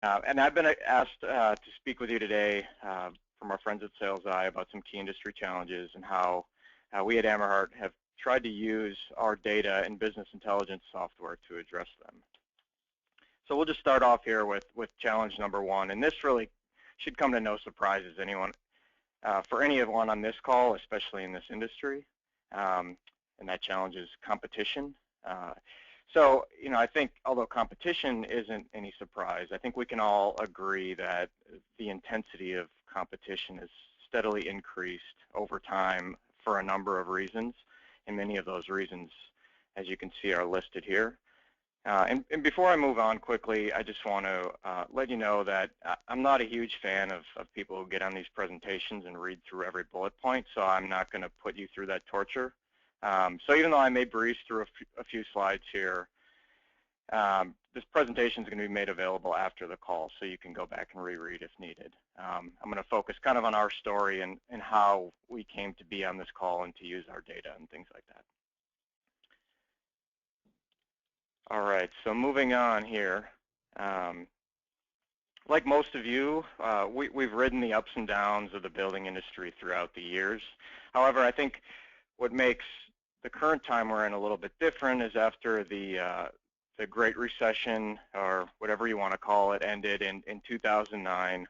And I've been asked to speak with you today from our friends at SalesEye about some key industry challenges and how we at Amerheart have tried to use our data and business intelligence software to address them. So we'll just start off here with challenge number one, and this really should come to no surprise as anyone, for anyone on this call, especially in this industry, and that challenge is competition. So, I think although competition isn't any surprise, I think we can all agree that the intensity of competition has steadily increased over time for a number of reasons, and many of those reasons, as you can see, are listed here. And before I move on quickly, I just want to let you know that I'm not a huge fan of people who get on these presentations and read through every bullet point, so I'm not going to put you through that torture. So even though I may breeze through a few slides here, this presentation is going to be made available after the call, so you can go back and reread if needed. I'm going to focus kind of on our story and how we came to be on this call and to use our data and things like that. All right, so moving on here. Like most of you, we've ridden the ups and downs of the building industry throughout the years. However, I think what makes the current time we're in a little bit different is after the Great Recession, or whatever you want to call it, ended in 2009.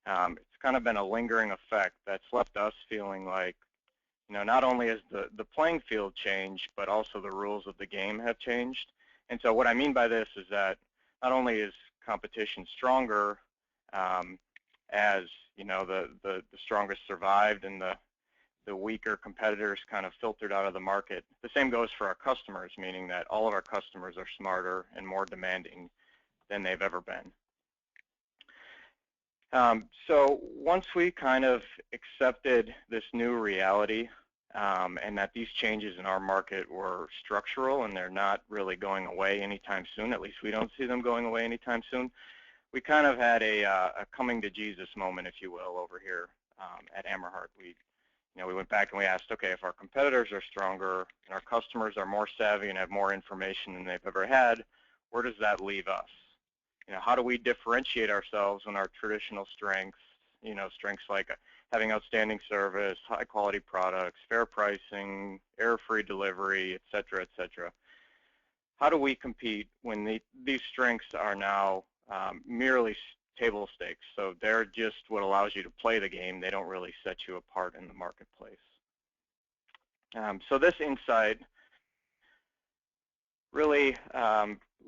It's kind of been a lingering effect that's left us feeling like, not only has the playing field changed, but also the rules of the game have changed. And so what I mean by this is that not only is competition stronger, as the strongest survived and the weaker competitors kind of filtered out of the market. The same goes for our customers, meaning that all of our customers are smarter and more demanding than they've ever been. So once we kind of accepted this new reality and that these changes in our market were structural and they're not really going away anytime soon, at least we don't see them going away anytime soon, we kind of had a coming to Jesus moment, if you will, over here at Amerheart. We went back and we asked, okay, if our competitors are stronger and our customers are more savvy and have more information than they've ever had, where does that leave us? How do we differentiate ourselves when our traditional strengths, strengths like having outstanding service, high quality products, fair pricing, error-free delivery, et cetera, how do we compete when these strengths are now merely table stakes? So they're just what allows you to play the game. They don't really set you apart in the marketplace. So this insight really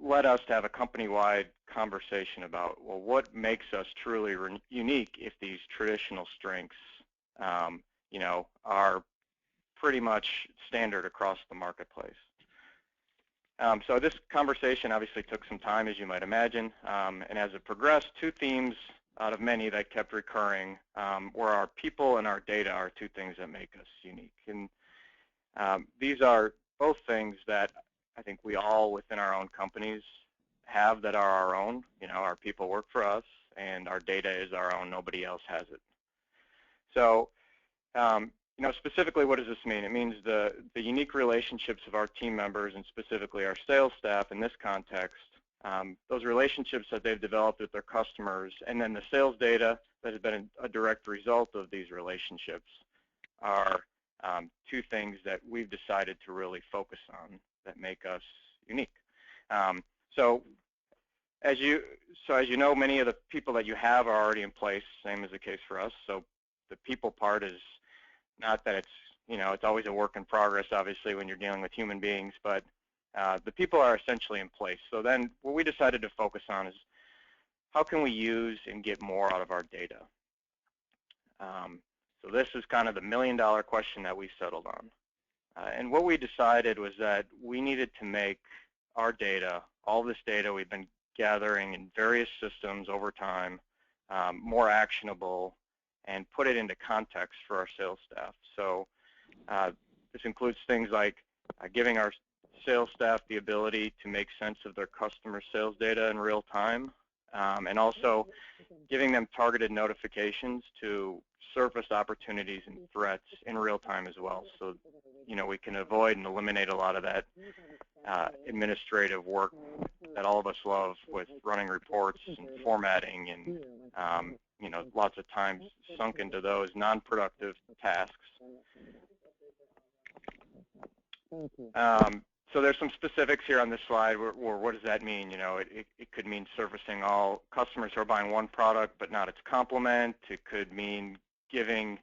led us to have a company-wide conversation about, well, what makes us truly unique if these traditional strengths, are pretty much standard across the marketplace. So this conversation obviously took some time, as you might imagine, and as it progressed, two themes out of many that kept recurring were our people and our data are two things that make us unique. And these are both things that I think we all within our own companies have that are our own. Our people work for us, and our data is our own. Nobody else has it. So specifically, what does this mean? It means the unique relationships of our team members, and specifically our sales staff in this context, those relationships that they've developed with their customers, and then the sales data that has been a direct result of these relationships are two things that we've decided to really focus on that make us unique. So as you know, many of the people that you have are already in place, same as the case for us. So the people part is not that it's always a work in progress, obviously, when you're dealing with human beings, but the people are essentially in place. So then what we decided to focus on is how can we use and get more out of our data? So this is kind of the million-dollar question that we settled on. And what we decided was that we needed to make our data, all this data we've been gathering in various systems over time, more actionable and put it into context for our sales staff. So this includes things like giving our sales staff the ability to make sense of their customer sales data in real time, and also giving them targeted notifications to surface opportunities and threats in real time as well. So, we can avoid and eliminate a lot of that administrative work all of us love with running reports and formatting and lots of time sunk into those non-productive tasks. So there's some specifics here on this slide. Where what does that mean? It could mean servicing all customers who are buying one product but not its complement. It could mean giving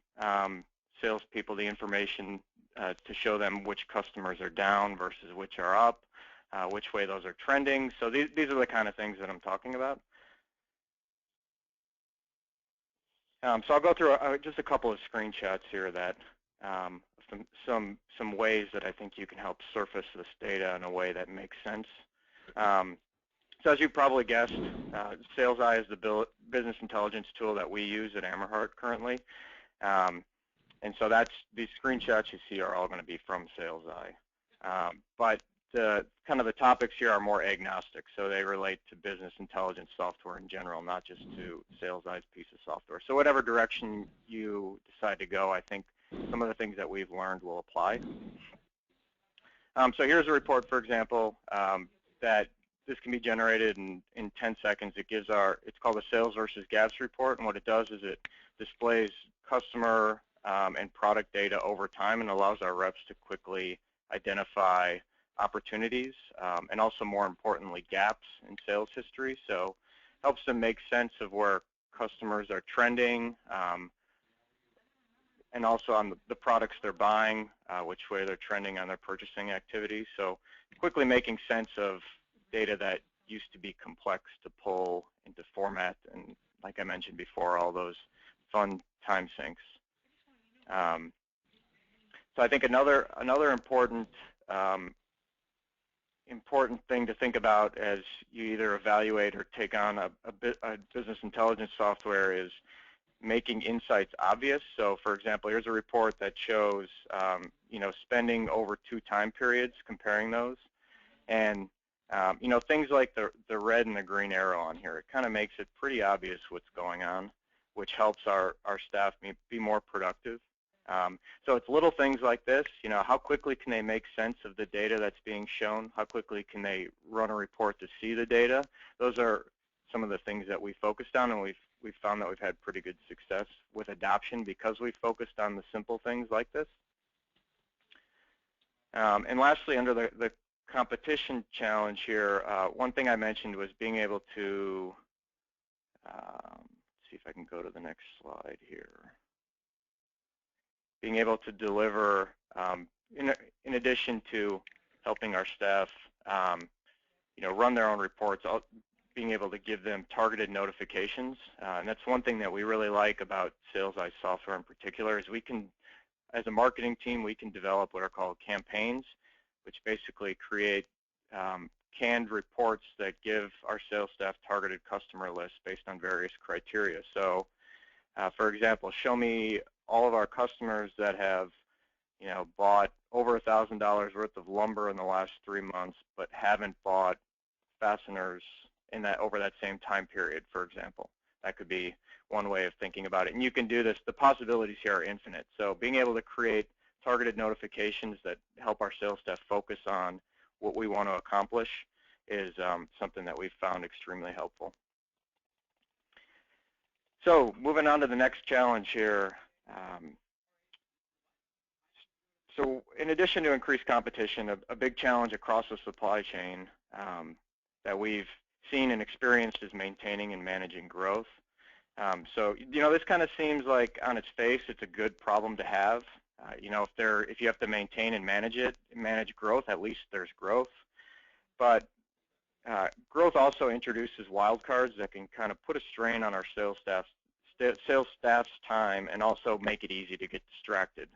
salespeople the information to show them which customers are down versus which are up, which way those are trending. So these are the kind of things that I'm talking about. So I'll go through just a couple of screenshots here that some ways that I think you can help surface this data in a way that makes sense. So as you probably guessed, SalesEye is the business intelligence tool that we use at Amerheart currently. And so these screenshots you see are all going to be from SalesEye. But kind of the topics here are more agnostic, so they relate to business intelligence software in general, not just to SalesEye's piece of software. So whatever direction you decide to go, I think some of the things that we've learned will apply. So here's a report, for example, that this can be generated in 10 seconds. It's called a sales versus gaps report, and what it does is it displays customer and product data over time and allows our reps to quickly identify opportunities and also, more importantly, gaps in sales history. So helps them make sense of where customers are trending and also on the products they're buying, which way they're trending on their purchasing activities. So quickly making sense of data that used to be complex to pull into format, and like I mentioned before, all those fun time sinks. So I think another important thing to think about as you either evaluate or take on a business intelligence software is making insights obvious. So for example, here's a report that shows spending over 2 time periods, comparing those. And things like the red and the green arrow on here, it kind of makes it pretty obvious what's going on, which helps our staff be more productive. So it's little things like this, how quickly can they make sense of the data that's being shown? How quickly can they run a report to see the data? Those are some of the things that we focused on, and we've found that we've had pretty good success with adoption because we focused on the simple things like this. And lastly, under the competition challenge here, one thing I mentioned was being able to, let's see if I can go to the next slide here. Being able to deliver, in addition to helping our staff, run their own reports, being able to give them targeted notifications. And that's one thing that we really like about SalesEye software in particular is we can, as a marketing team, we can develop what are called campaigns, which basically create canned reports that give our sales staff targeted customer lists based on various criteria. So, for example, show me all of our customers that have, bought over $1,000 worth of lumber in the last 3 months, but haven't bought fasteners over that same time period, for example. That could be one way of thinking about it. And you can do this. The possibilities here are infinite. So being able to create targeted notifications that help our sales staff focus on what we want to accomplish is something that we've found extremely helpful. So moving on to the next challenge here. So in addition to increased competition, a big challenge across the supply chain that we've seen and experienced is maintaining and managing growth. So this kind of seems like on its face it's a good problem to have. If you have to maintain and manage growth, at least there's growth. But growth also introduces wildcards that can kind of put a strain on our sales staff's time and also make it easy to get distracted.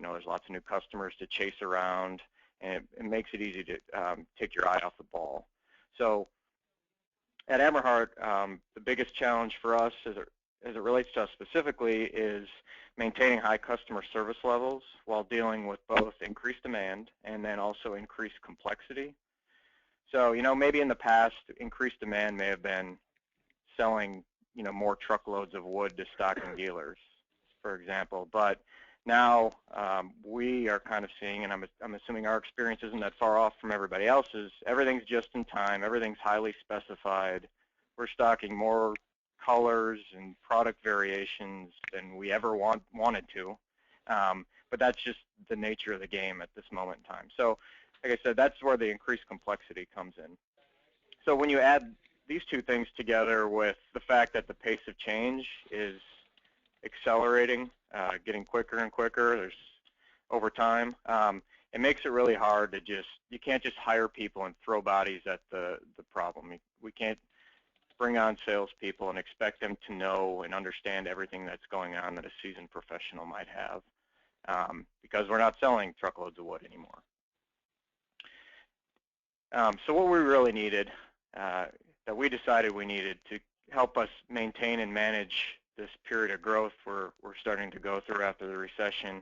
There's lots of new customers to chase around, and it makes it easy to take your eye off the ball. So at Amerheart, the biggest challenge for us as it relates to us specifically is maintaining high customer service levels while dealing with both increased demand and then also increased complexity. So, maybe in the past, increased demand may have been selling, more truckloads of wood to stocking dealers, for example. But Now we are kind of seeing, and I'm assuming our experience isn't that far off from everybody else's, everything's just in time, everything's highly specified. We're stocking more colors and product variations than we ever wanted to. But that's just the nature of the game at this moment in time. So like I said, that's where the increased complexity comes in. So when you add these two things together with the fact that the pace of change is accelerating, getting quicker and quicker over time, it makes it really hard to you can't just hire people and throw bodies at the problem. We can't bring on salespeople and expect them to know and understand everything that's going on that a seasoned professional might have, because we're not selling truckloads of wood anymore. So what we really needed, that we decided we needed to help us maintain and manage this period of growth we're starting to go through after the recession,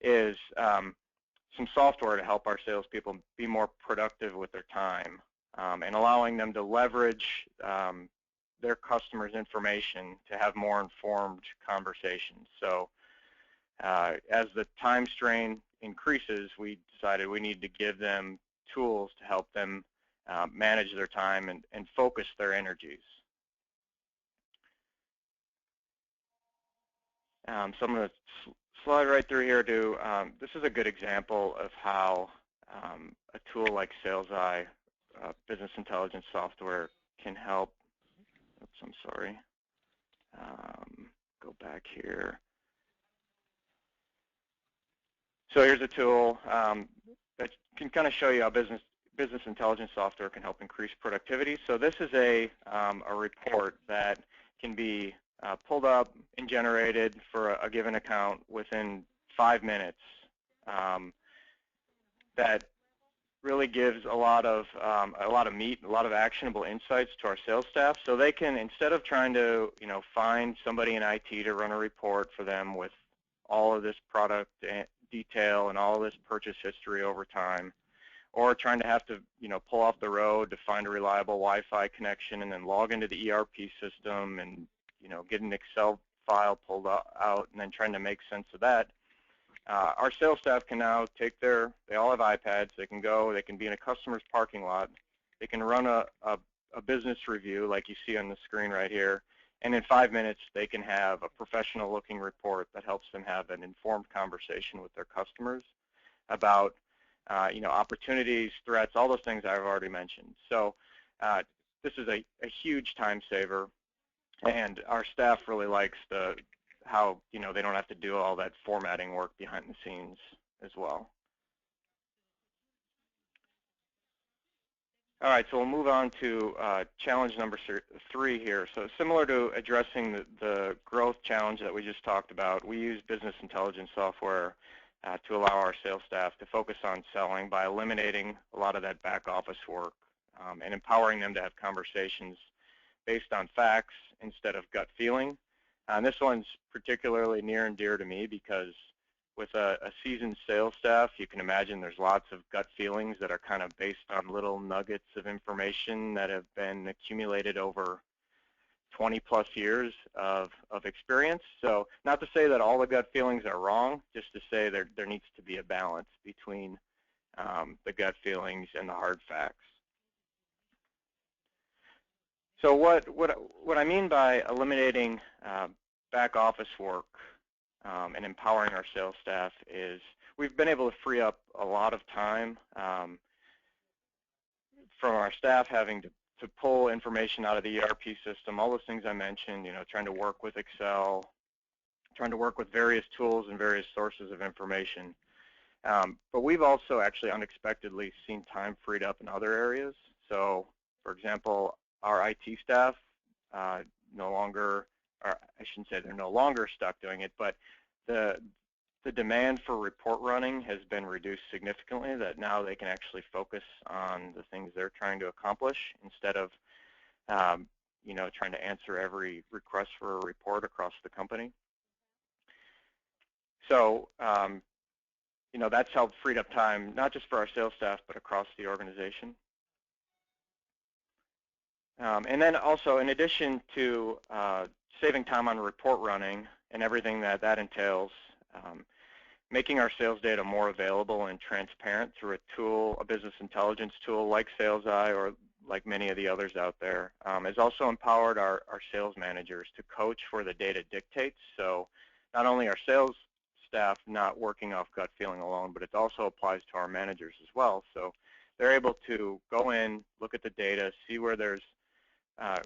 is some software to help our salespeople be more productive with their time, and allowing them to leverage their customers' information to have more informed conversations. So as the time strain increases, we decided we need to give them tools to help them manage their time and focus their energies. So I'm going to slide right through here to, this is a good example of how a tool like SalesEye, business intelligence software, can help. Oops, I'm sorry. Go back here. So here's a tool that can kind of show you how business intelligence software can help increase productivity. So this is a report that can be pulled up and generated for a given account within 5 minutes. That really gives a lot of meat, a lot of actionable insights to our sales staff, so they can, instead of trying to find somebody in IT to run a report for them with all of this product detail and all of this purchase history over time, or trying to have to pull off the road to find a reliable Wi-Fi connection and then log into the ERP system and get an Excel file pulled out and then trying to make sense of that. Our sales staff can now take they all have iPads, they can be in a customer's parking lot, they can run a business review like you see on the screen right here, and in 5 minutes they can have a professional looking report that helps them have an informed conversation with their customers about opportunities, threats, all those things I've already mentioned. So this is a huge time saver, and our staff really likes how they don't have to do all that formatting work behind the scenes as well. All right, so we'll move on to challenge number 3 here. So similar to addressing the growth challenge that we just talked about, we use business intelligence software to allow our sales staff to focus on selling by eliminating a lot of that back office work and empowering them to have conversations based on facts instead of gut feeling. And this one's particularly near and dear to me because with a seasoned sales staff, you can imagine there's lots of gut feelings that are kind of based on little nuggets of information that have been accumulated over 20 plus years of experience. So not to say that all the gut feelings are wrong, just to say there needs to be a balance between the gut feelings and the hard facts. So what I mean by eliminating back office work and empowering our sales staff is we've been able to free up a lot of time from our staff having to pull information out of the ERP system, all those things I mentioned, trying to work with Excel, trying to work with various tools and various sources of information. But we've also actually unexpectedly seen time freed up in other areas. So, for example, our IT staff no longer, or I shouldn't say they're no longer stuck doing it, but the demand for report running has been reduced significantly, that now they can actually focus on the things they're trying to accomplish instead of trying to answer every request for a report across the company. So that's helped freed up time not just for our sales staff but across the organization. And then also, in addition to saving time on report running and everything that entails, Making our sales data more available and transparent through a tool, a business intelligence tool like SalesEye or like many of the others out there, has also empowered our sales managers to coach where the data dictates. So not only our sales staff not working off gut feeling alone, but it also applies to our managers as well. So they're able to go in, look at the data, see where there's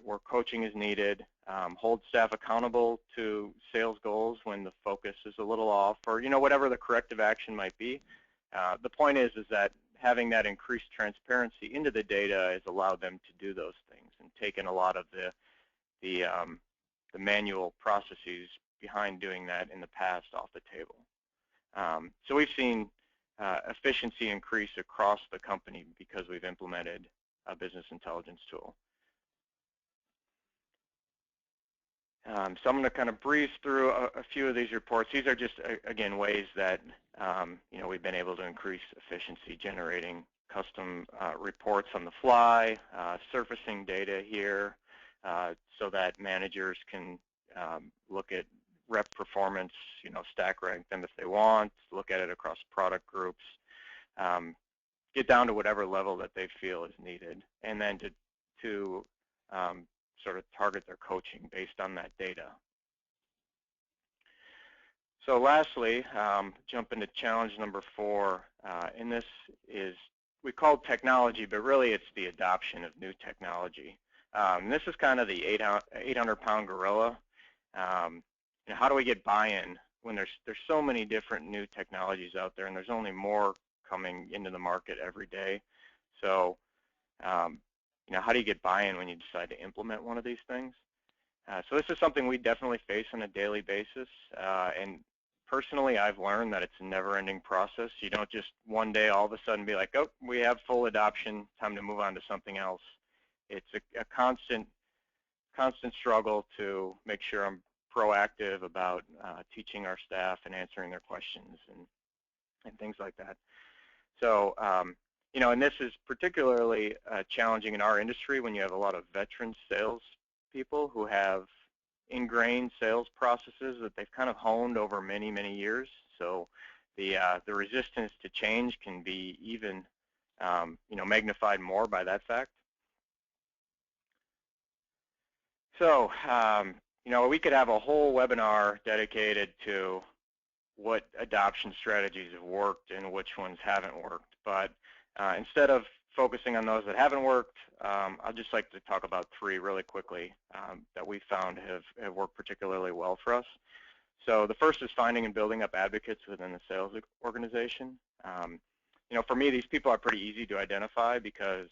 where coaching is needed, hold staff accountable to sales goals when the focus is a little off, or whatever the corrective action might be. The point is that having that increased transparency into the data has allowed them to do those things and taken a lot of the manual processes behind doing that in the past off the table. So we've seen efficiency increase across the company because we've implemented a business intelligence tool. So I'm going to kind of breeze through a few of these reports. These are just, again, ways that we've been able to increase efficiency, generating custom reports on the fly, surfacing data here so that managers can look at rep performance, stack rank them if they want, look at it across product groups, get down to whatever level that they feel is needed, and then to sort of target their coaching based on that data. So lastly, jump into challenge number 4, and this is, we call it technology, but really it's the adoption of new technology. This is kind of the 800-pound gorilla. How do we get buy-in when there's so many different new technologies out there, and there's only more coming into the market every day? So how do you get buy-in when you decide to implement one of these things? So this is something we definitely face on a daily basis, and personally I've learned that it's a never-ending process. You don't just one day all of a sudden be like, oh, we have full adoption, time to move on to something else. It's a constant struggle to make sure I'm proactive about teaching our staff and answering their questions and things like that. So and this is particularly challenging in our industry when you have a lot of veteran sales people who have ingrained sales processes that they've kind of honed over many, many years. So the resistance to change can be even magnified more by that fact. So we could have a whole webinar dedicated to what adoption strategies have worked and which ones haven't worked. But instead of focusing on those that haven't worked, I'd just like to talk about 3 really quickly that we found have worked particularly well for us. So the first is finding and building up advocates within the sales organization. For me, these people are pretty easy to identify because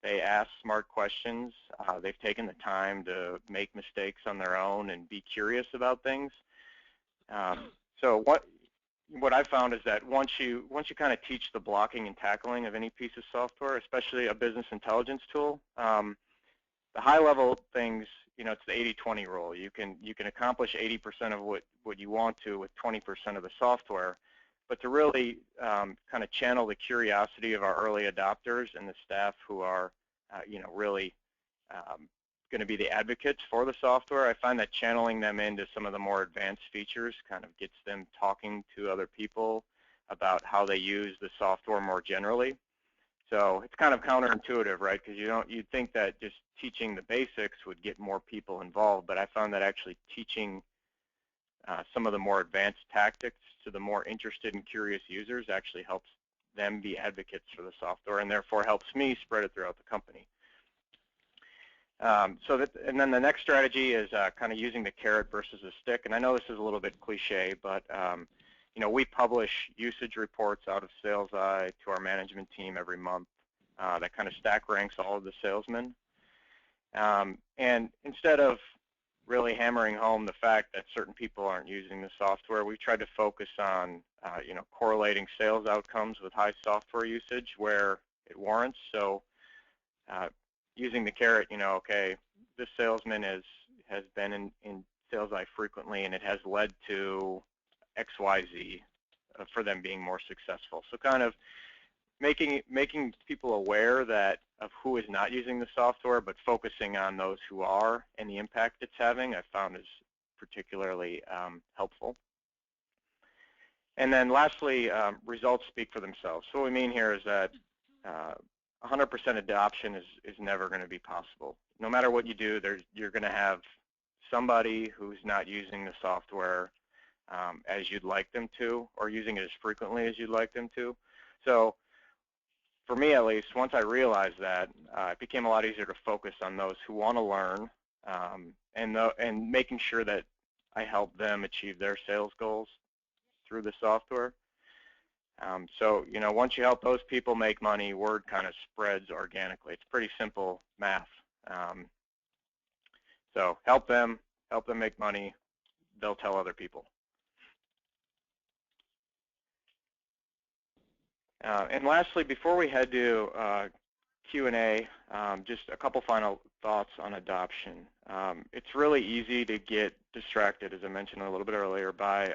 they ask smart questions. They've taken the time to make mistakes on their own and be curious about things. So what I found is that once you kind of teach the blocking and tackling of any piece of software, especially a business intelligence tool, the high-level things, it's the 80-20 rule. You can accomplish 80% of what you want to with 20% of the software, but to really kind of channel the curiosity of our early adopters and the staff who are, really going to be the advocates for the software, I find that channeling them into some of the more advanced features kind of gets them talking to other people about how they use the software more generally. So it's kind of counterintuitive, right? Because you'd think that just teaching the basics would get more people involved, but I found that actually teaching some of the more advanced tactics to the more interested and curious users actually helps them be advocates for the software, and therefore helps me spread it throughout the company. And then the next strategy is kind of using the carrot versus the stick. And I know this is a little bit cliche, but we publish usage reports out of SalesEye to our management team every month that kind of stack ranks all of the salesmen. And instead of really hammering home the fact that certain people aren't using the software, we've tried to focus on correlating sales outcomes with high software usage where it warrants. So using the carrot, okay, this salesman has been in SalesEye frequently, and it has led to XYZ for them being more successful. So kind of making people aware of who is not using the software, but focusing on those who are and the impact it's having, I found is particularly helpful. And then lastly, results speak for themselves. So what we mean here is that 100% adoption is never going to be possible. No matter what you do, you're going to have somebody who's not using the software as you'd like them to, or using it as frequently as you'd like them to. So for me at least, once I realized that, it became a lot easier to focus on those who want to learn and making sure that I help them achieve their sales goals through the software. So, once you help those people make money, word kind of spreads organically. It's pretty simple math. So help them make money, they'll tell other people. And lastly, before we head to Q&A, just a couple final thoughts on adoption. It's really easy to get distracted, as I mentioned a little bit earlier, by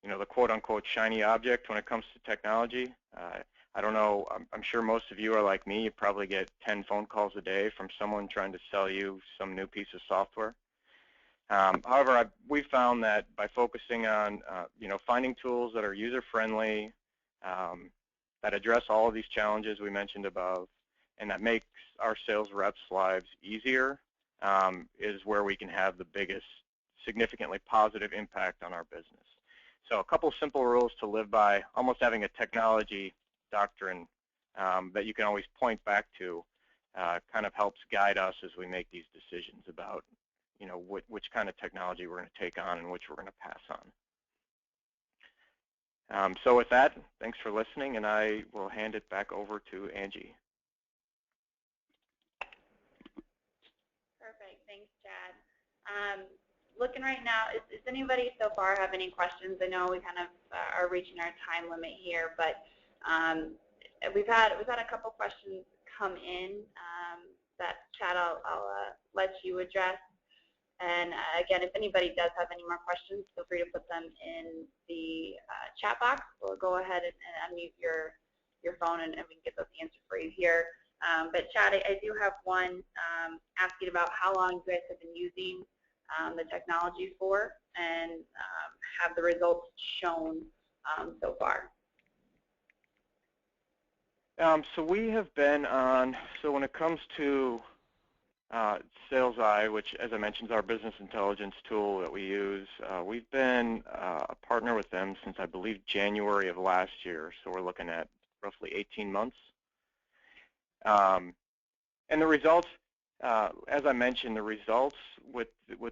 the quote-unquote shiny object when it comes to technology. I don't know, I'm sure most of you are like me. You probably get 10 phone calls a day from someone trying to sell you some new piece of software. However, we found that by focusing on finding tools that are user-friendly, that address all of these challenges we mentioned above, and that makes our sales reps' lives easier, is where we can have the biggest, significantly positive impact on our business. So a couple simple rules to live by, almost having a technology doctrine that you can always point back to, kind of helps guide us as we make these decisions about which kind of technology we're going to take on and which we're going to pass on. So with that, thanks for listening, and I will hand it back over to Angie. Perfect. Thanks, Chad. Looking right now, does anybody so far have any questions? I know we kind of are reaching our time limit here, but we've had a couple questions come in that, Chad, I'll let you address. And again, if anybody does have any more questions, feel free to put them in the chat box. We'll go ahead and unmute your phone, and we can get those answered for you here. But Chad, I do have one asking about how long you guys have been using the technology for, and have the results shown so far. So we have been on, so when it comes to Sales Eye, which, as I mentioned, is our business intelligence tool that we use, we've been a partner with them since, I believe, January of last year. So we're looking at roughly 18 months. And the results, as I mentioned, the results with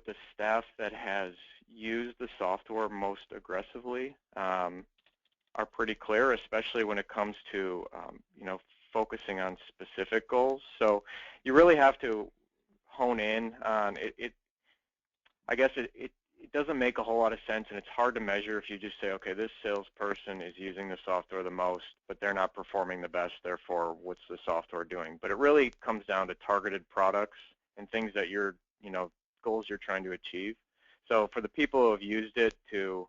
the staff that has used the software most aggressively are pretty clear, especially when it comes to focusing on specific goals. So you really have to hone in on it. I guess it doesn't make a whole lot of sense, and it's hard to measure if you just say, okay, this salesperson is using the software the most, but they're not performing the best, therefore what's the software doing? But it really comes down to targeted products and things that you're, goals you're trying to achieve. So for the people who have used it to,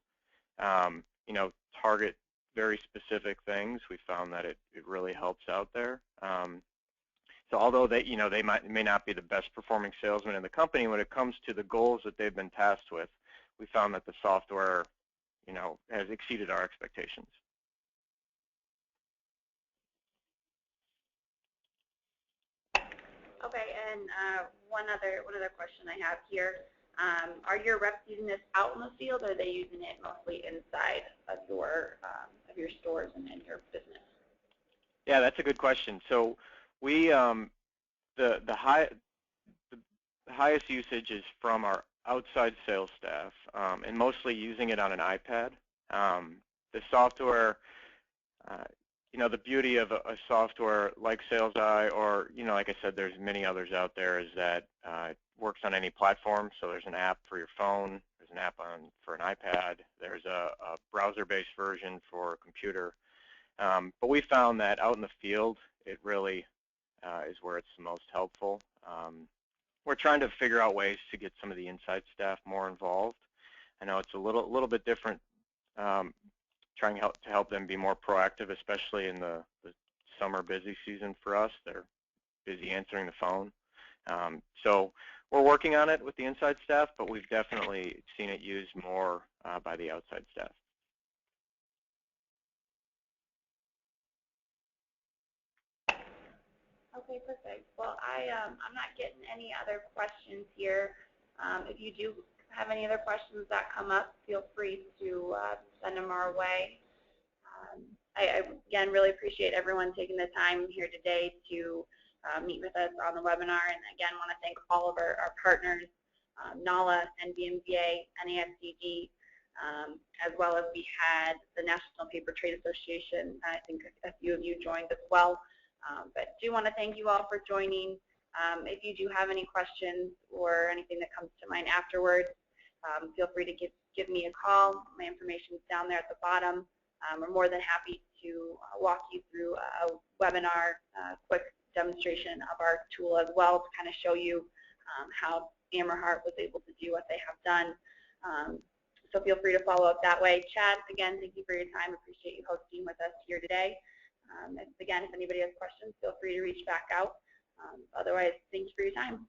target very specific things, we found that it really helps out there. So although they may not be the best performing salesman in the company, when it comes to the goals that they've been tasked with, we found that the software, has exceeded our expectations. Okay, and one other question I have here. Are your reps using this out in the field, or are they using it mostly inside of your stores and in your business? Yeah, that's a good question. So we the highest usage is from our outside sales staff, and mostly using it on an iPad. The software, the beauty of a software like Sales Eye, or like I said, there's many others out there, is that it works on any platform. So there's an app for your phone, there's an app for an iPad, there's a browser-based version for a computer. But we found that out in the field, it really is where it's the most helpful. We're trying to figure out ways to get some of the inside staff more involved. I know it's a little bit different, trying to help them be more proactive, especially in the summer busy season for us. They're busy answering the phone. So we're working on it with the inside staff, but we've definitely seen it used more by the outside staff. Okay, perfect. Well, I'm not getting any other questions here. If you do have any other questions that come up, feel free to send them our way. I again really appreciate everyone taking the time here today to meet with us on the webinar, and again want to thank all of our partners, NALA, NBMVA, NASDG, as well as we had the National Paper Trade Association. I think a few of you joined as well. But do want to thank you all for joining. If you do have any questions or anything that comes to mind afterwards, feel free to give me a call. My information is down there at the bottom. We're more than happy to walk you through a webinar, quick demonstration of our tool as well to kind of show you how Amerheart was able to do what they have done. So feel free to follow up that way. Chad, again, thank you for your time. Appreciate you hosting with us here today. Again, if anybody has questions, feel free to reach back out. Otherwise, thank you for your time.